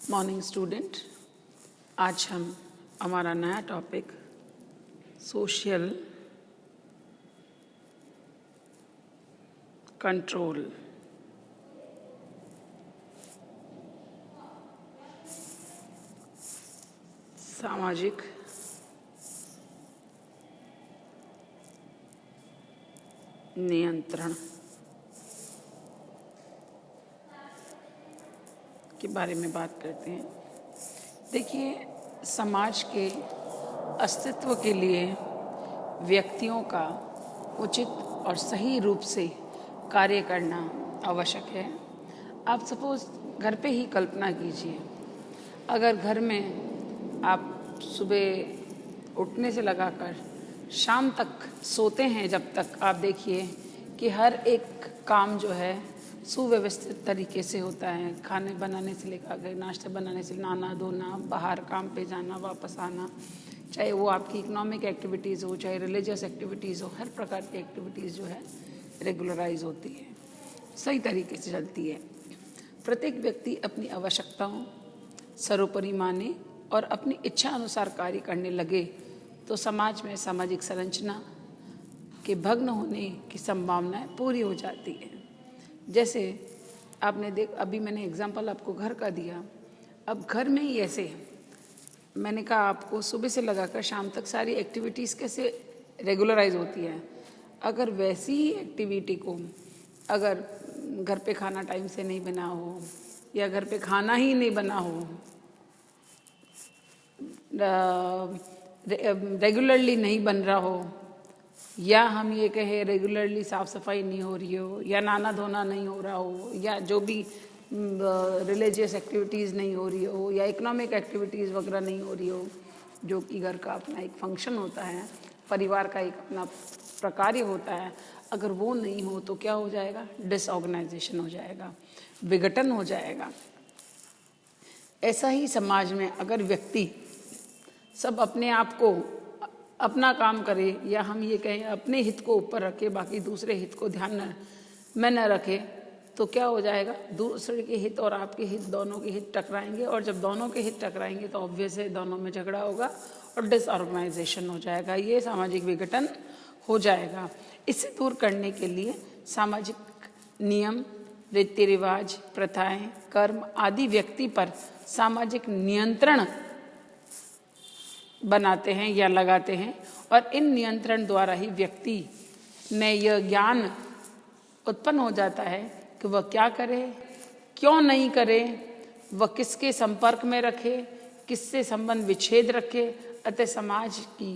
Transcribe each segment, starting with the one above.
Morning student, आज हम हमारा नया टॉपिक सोशल कंट्रोल सामाजिक नियंत्रण के बारे में बात करते हैं। देखिए, समाज के अस्तित्व के लिए व्यक्तियों का उचित और सही रूप से कार्य करना आवश्यक है। आप सपोज घर पे ही कल्पना कीजिए, अगर घर में आप सुबह उठने से लगाकर शाम तक सोते हैं, जब तक आप देखिए कि हर एक काम जो है सुव्यवस्थित तरीके से होता है। खाने बनाने से लेकर नाश्ते बनाने से, नहाना धोना, बाहर काम पे जाना, वापस आना, चाहे वो आपकी इकोनॉमिक एक्टिविटीज़ हो, चाहे रिलीजियस एक्टिविटीज़ हो, हर प्रकार की एक्टिविटीज़ जो है रेगुलराइज होती है, सही तरीके से चलती है। प्रत्येक व्यक्ति अपनी आवश्यकताओं सर्वोपरि माने और अपनी इच्छा अनुसार कार्य करने लगे तो समाज में सामाजिक संरचना के भग्न होने की संभावनाएं पूरी हो जाती है। जैसे आपने अभी मैंने एग्जांपल आपको घर का दिया। अब घर में ही ऐसे मैंने कहा आपको सुबह से लगाकर शाम तक सारी एक्टिविटीज़ कैसे रेगुलराइज होती है। अगर वैसी ही एक्टिविटी को अगर घर पे खाना टाइम से नहीं बना हो, या घर पे खाना ही नहीं बना हो, रेगुलरली नहीं बन रहा हो, या हम ये कहें रेगुलरली साफ़ सफाई नहीं हो रही हो, या नहाना धोना नहीं हो रहा हो, या जो भी रिलीजियस एक्टिविटीज़ नहीं हो रही हो, या इकोनॉमिक एक्टिविटीज़ वगैरह नहीं हो रही हो, जो कि घर का अपना एक फंक्शन होता है, परिवार का एक अपना प्रकार्य होता है, अगर वो नहीं हो तो क्या हो जाएगा? डिसऑर्गेनाइजेशन हो जाएगा, विघटन हो जाएगा। ऐसा ही समाज में अगर व्यक्ति सब अपने आप को अपना काम करे, या हम ये कहें अपने हित को ऊपर रखे, बाकी दूसरे हित को ध्यान में न रखे, तो क्या हो जाएगा? दूसरे के हित और आपके हित, दोनों के हित टकराएंगे, और जब दोनों के हित टकराएंगे तो ऑब्वियस है दोनों में झगड़ा होगा और डिसऑर्गेनाइजेशन हो जाएगा, ये सामाजिक विघटन हो जाएगा। इसे दूर करने के लिए सामाजिक नियम, रीति रिवाज, प्रथाएं, कर्म आदि व्यक्ति पर सामाजिक नियंत्रण बनाते हैं या लगाते हैं, और इन नियंत्रण द्वारा ही व्यक्ति में यह ज्ञान उत्पन्न हो जाता है कि वह क्या करे, क्यों नहीं करे, वह किसके संपर्क में रखे, किससे संबंध विच्छेद रखे। अतः समाज की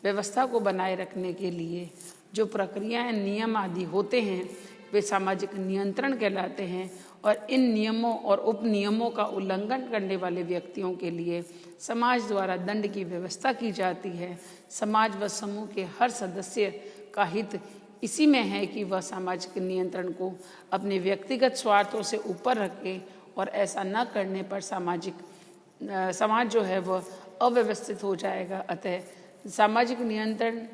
व्यवस्था को बनाए रखने के लिए जो प्रक्रियाएं, नियम आदि होते हैं वे सामाजिक नियंत्रण कहलाते हैं, और इन नियमों और उपनियमों का उल्लंघन करने वाले व्यक्तियों के लिए समाज द्वारा दंड की व्यवस्था की जाती है। समाज व समूह के हर सदस्य का हित इसी में है कि वह सामाजिक नियंत्रण को अपने व्यक्तिगत स्वार्थों से ऊपर रखे, और ऐसा न करने पर समाज जो है वह अव्यवस्थित हो जाएगा। अतः सामाजिक नियंत्रण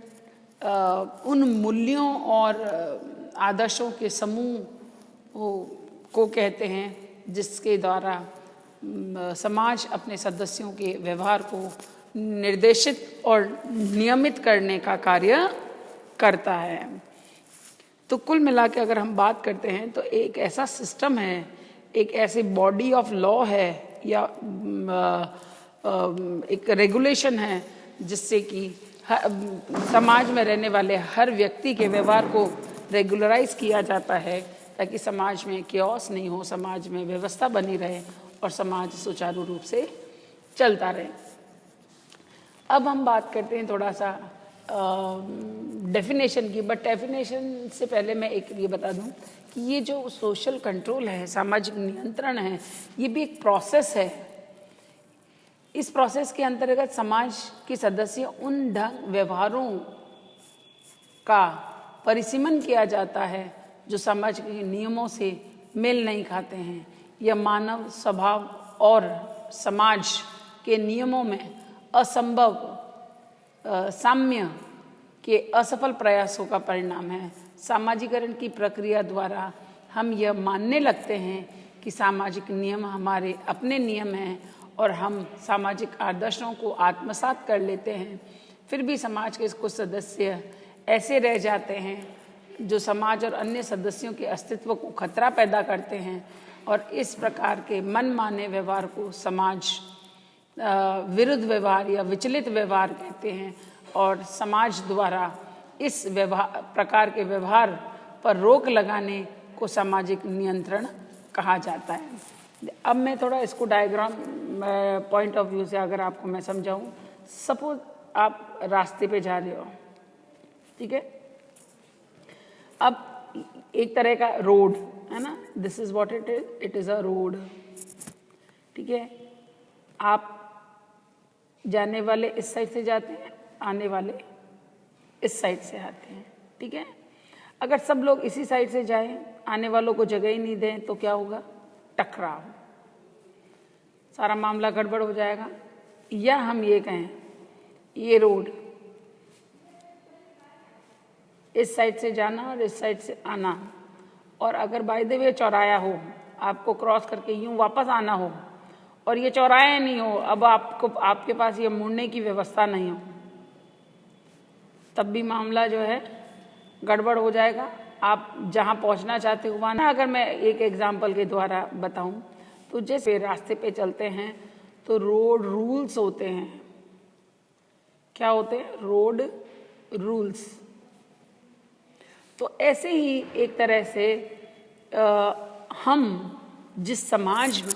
उन मूल्यों और आदर्शों के समूह को कहते हैं जिसके द्वारा समाज अपने सदस्यों के व्यवहार को निर्देशित और नियमित करने का कार्य करता है। तो कुल मिला के अगर हम बात करते हैं तो एक ऐसा सिस्टम है, एक ऐसी बॉडी ऑफ लॉ है, या एक रेगुलेशन है जिससे कि समाज में रहने वाले हर व्यक्ति के व्यवहार को रेगुलराइज किया जाता है, ताकि समाज में केओस नहीं हो, समाज में व्यवस्था बनी रहे और समाज सुचारू रूप से चलता रहे। अब हम बात करते हैं थोड़ा सा डेफिनेशन की, बट डेफिनेशन से पहले मैं एक ये बता दूं कि ये जो सोशल कंट्रोल है, सामाजिक नियंत्रण है, ये भी एक प्रोसेस है। इस प्रोसेस के अंतर्गत समाज के सदस्य उन ढंग व्यवहारों का परिसीमन किया जाता है जो समाज के नियमों से मेल नहीं खाते हैं, या मानव स्वभाव और समाज के नियमों में असंभव साम्य के असफल प्रयासों का परिणाम है। सामाजिकरण की प्रक्रिया द्वारा हम यह मानने लगते हैं कि सामाजिक नियम हमारे अपने नियम हैं और हम सामाजिक आदर्शों को आत्मसात कर लेते हैं, फिर भी समाज के कुछ सदस्य ऐसे रह जाते हैं जो समाज और अन्य सदस्यों के अस्तित्व को खतरा पैदा करते हैं, और इस प्रकार के मनमाने व्यवहार को समाज विरुद्ध व्यवहार या विचलित व्यवहार कहते हैं, और समाज द्वारा इस प्रकार के व्यवहार पर रोक लगाने को सामाजिक नियंत्रण कहा जाता है। अब मैं थोड़ा इसको डायग्राम पॉइंट ऑफ व्यू से अगर आपको मैं समझाऊं, सपोज आप रास्ते पे जा रहे हो, ठीक है, अब एक तरह का रोड है ना, this is what it is a road, ठीक है। आप जाने वाले इस साइड से जाते हैं, आने वाले इस साइड से आते हैं, ठीक है। अगर सब लोग इसी साइड से जाएं, आने वालों को जगह ही नहीं दें, तो क्या होगा? टकराव, सारा मामला गड़बड़ हो जाएगा। या हम ये कहें, ये रोड इस साइड से जाना और इस साइड से आना, और अगर बाय द वे चौराया हो, आपको क्रॉस करके यूं वापस आना हो, और ये चौराया नहीं हो, अब आपके पास ये मुड़ने की व्यवस्था नहीं हो, तब भी मामला जो है गड़बड़ हो जाएगा। आप जहां पहुंचना चाहते हो वहां। अगर मैं एक एग्जाम्पल के द्वारा बताऊं, तो जैसे रास्ते पे चलते हैं तो रोड रूल्स होते हैं। क्या होते हैं? Road rules. तो ऐसे ही एक तरह से हम जिस समाज में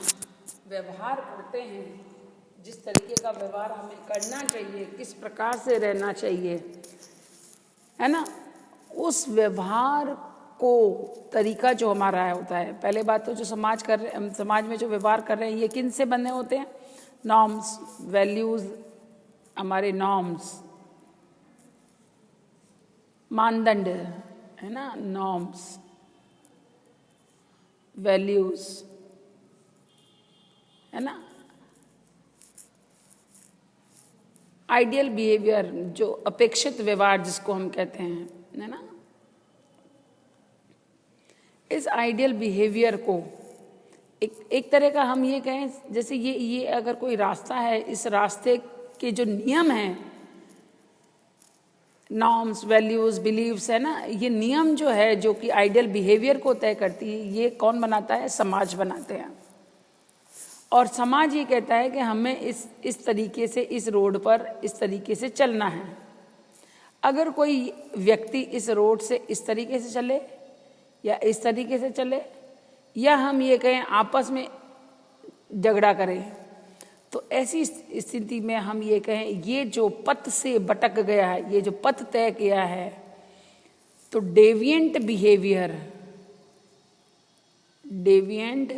व्यवहार करते हैं, जिस तरीके का व्यवहार हमें करना चाहिए, किस प्रकार से रहना चाहिए, है ना, उस व्यवहार को तरीका जो हमारा होता है। पहले बात तो जो समाज में जो व्यवहार कर रहे हैं, ये किन से बने होते हैं? नॉर्म्स, वैल्यूज, हमारे नॉर्म्स, मानदंड, है ना, नॉर्म्स, वैल्यूज, है ना, आइडियल बिहेवियर, जो अपेक्षित व्यवहार जिसको हम कहते हैं, है ना। इस आइडियल बिहेवियर को एक तरह का हम ये कहें, जैसे ये अगर कोई रास्ता है, इस रास्ते के जो नियम हैं, नॉर्म्स, वैल्यूज, बिलीव्स, है ना, ये नियम जो है, जो कि आइडियल बिहेवियर को तय करती है, ये कौन बनाता है? समाज बनाते हैं। और समाज ये कहता है कि हमें इस तरीके से, इस रोड पर इस तरीके से चलना है। अगर कोई व्यक्ति इस रोड से इस तरीके से चले या इस तरीके से चले, या हम ये कहें आपस में झगड़ा करें, तो ऐसी स्थिति में हम ये कहें, ये जो पथ से भटक गया है, ये जो पथ तय किया है, तो डेविएंट बिहेवियर, डेविएंट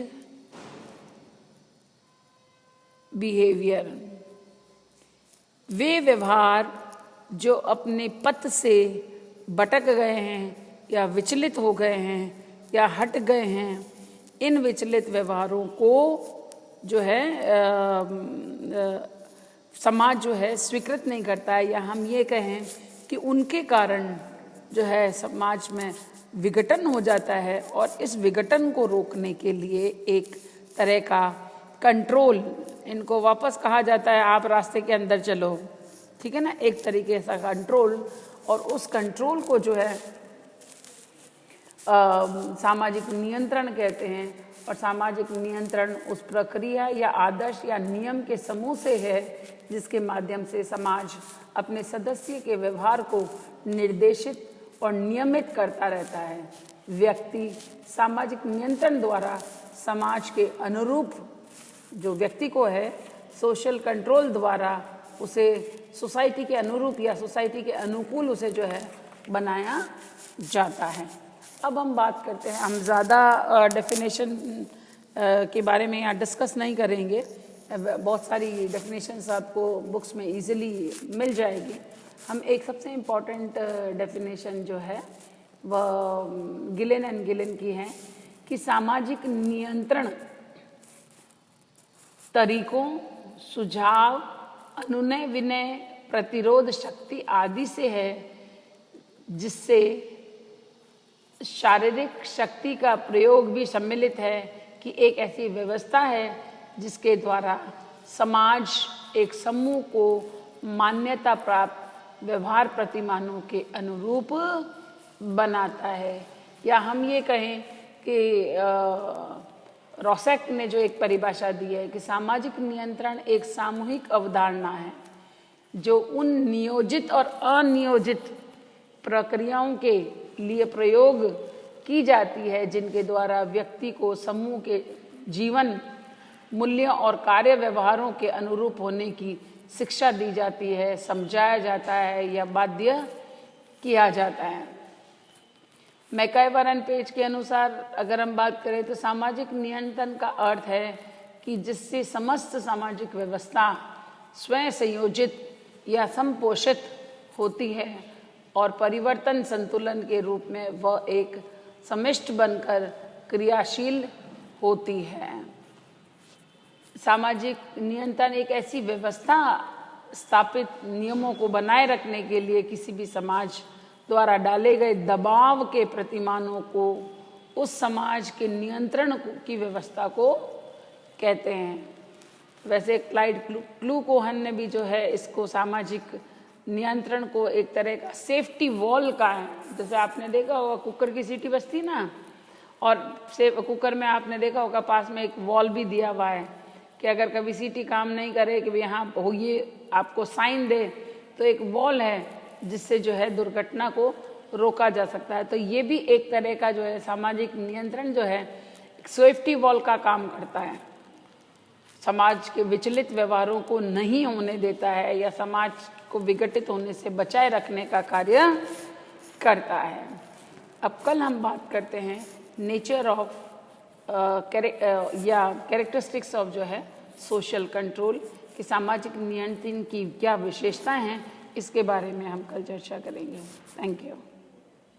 बिहेवियर, वे व्यवहार जो अपने पथ से भटक गए हैं या विचलित हो गए हैं या हट गए हैं, इन विचलित व्यवहारों को जो है समाज जो है स्वीकृत नहीं करता है, या हम ये कहें कि उनके कारण जो है समाज में विघटन हो जाता है। और इस विघटन को रोकने के लिए एक तरह का कंट्रोल, इनको वापस कहा जाता है, आप रास्ते के अंदर चलो, ठीक है ना, एक तरीके से कंट्रोल। और उस कंट्रोल को जो है सामाजिक नियंत्रण कहते हैं। और सामाजिक नियंत्रण उस प्रक्रिया या आदर्श या नियम के समूह से है जिसके माध्यम से समाज अपने सदस्य के व्यवहार को निर्देशित और नियमित करता रहता है। व्यक्ति सामाजिक नियंत्रण द्वारा समाज के अनुरूप जो व्यक्ति को है, सोशल कंट्रोल द्वारा उसे सोसाइटी के अनुरूप या सोसाइटी के अनुकूल उसे जो है बनाया जाता है। अब हम बात करते हैं, हम ज़्यादा डेफिनेशन के बारे में यहाँ डिस्कस नहीं करेंगे, बहुत सारी डेफिनेशंस आपको बुक्स में इजीली मिल जाएगी। हम एक सबसे इम्पॉर्टेंट डेफिनेशन जो है वह गिलेन एंड गिलेन की है कि सामाजिक नियंत्रण तरीकों, सुझाव, अनुनय विनय, प्रतिरोध शक्ति आदि से है, जिससे शारीरिक शक्ति का प्रयोग भी सम्मिलित है, कि एक ऐसी व्यवस्था है जिसके द्वारा समाज एक समूह को मान्यता प्राप्त व्यवहार प्रतिमानों के अनुरूप बनाता है। या हम ये कहें कि रॉसेक ने जो एक परिभाषा दी है कि सामाजिक नियंत्रण एक सामूहिक अवधारणा है जो उन नियोजित और अनियोजित प्रक्रियाओं के लिए प्रयोग की जाती है जिनके द्वारा व्यक्ति को समूह के जीवन मूल्यों और कार्य व्यवहारों के अनुरूप होने की शिक्षा दी जाती है, समझाया जाता है या बाध्य किया जाता है। मैकाइवर पेज के अनुसार अगर हम बात करें तो सामाजिक नियंत्रण का अर्थ है कि जिससे समस्त सामाजिक व्यवस्था स्वयं संयोजित या संपोषित होती है और परिवर्तन संतुलन के रूप में वह एक समिष्ट बनकर क्रियाशील होती है। सामाजिक नियंत्रण एक ऐसी व्यवस्था स्थापित नियमों को बनाए रखने के लिए किसी भी समाज द्वारा डाले गए दबाव के प्रतिमानों को उस समाज के नियंत्रण की व्यवस्था को कहते हैं। वैसे क्लाइड क्लूकोहन ने भी जो है इसको सामाजिक नियंत्रण को एक तरह का सेफ्टी वॉल का है। जैसे आपने देखा होगा कुकर की सीटी बजती ना, और कुकर में आपने देखा होगा पास में एक वॉल भी दिया हुआ है कि अगर कभी सीटी काम नहीं करे कि यहाँ हो ये आपको साइन दे, तो एक वॉल है जिससे जो है दुर्घटना को रोका जा सकता है। तो ये भी एक तरह का जो है सामाजिक नियंत्रण जो है सेफ्टी वॉल का काम करता है, समाज के विचलित व्यवहारों को नहीं होने देता है या समाज को विघटित होने से बचाए रखने का कार्य करता है। अब कल हम बात करते हैं नेचर ऑफ या कैरेक्टरिस्टिक्स ऑफ जो है सोशल कंट्रोल कि सामाजिक नियंत्रण की क्या विशेषताएं हैं, इसके बारे में हम कल चर्चा करेंगे। Thank you.